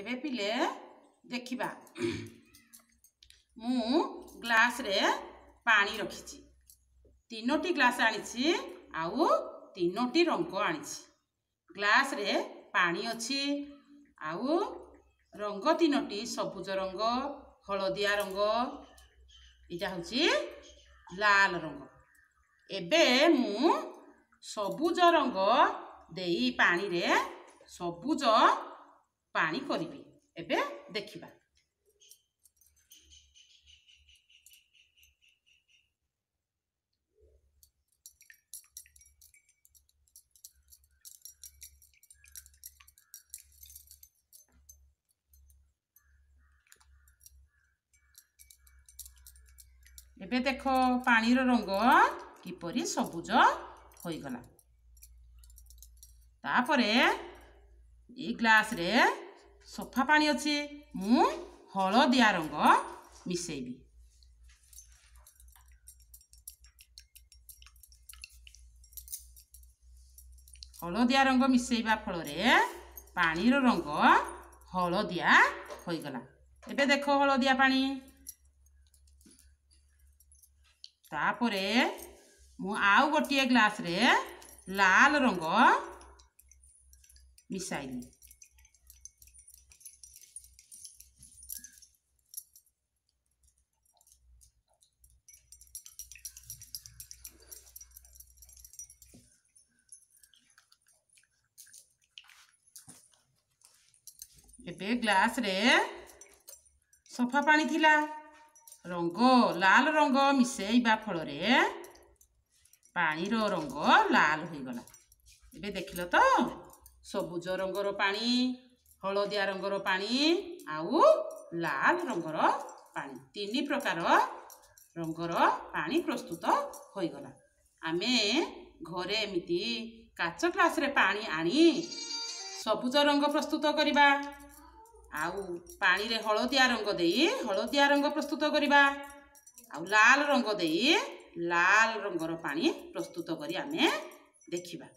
एबे पिले देखिबा मु ग्लास रे पानी रखिछि तीनोटी ग्लास आनिछि आउ तीनोटी रंग आनिछि ग्लास रे पानी अछि आउ रंग तीनोटी सबुज रंग हलदिया रंग इटा होछि लाल रंग एबे मु सबुज रंग देई पानी रे सबुज पानी करिबी एबे देखिबा एबे देखो पानी रो रंग किपरि सबुज होई गला तापरे ई ग्लास रे सफा पानी अछि मु हलदिया रंग मिसेबी हलदिया रंग मिसेबा फल रे पानी रो रंग हलदिया होई गला एबे देखो हलदिया पानी तापरे मु आउ गोटिए ग्लास रे लाल रंग मिसाइली एबे ग्लास रे सफा पानी थिला रंग लाल रंग मिसेइबा फल रे पानी रो रंग लाल होई गला एबे देखिलो तो सबुज रंग रो पानी हलदिया रंग रो पानी आउ लाल रंग रो पानी तीन प्रकार रंग रो पानी प्रस्तुत होई गला आमे घरे एमिति काच ग्लास रे पानी आनी सबुज रंग प्रस्तुत करिबा आउ पानी रे हलदिया रंग देई हलदिया रंग प्रस्तुत करिबा आउ लाल रंग देई लाल रंग रो पानी प्रस्तुत करी आमे देखिबा।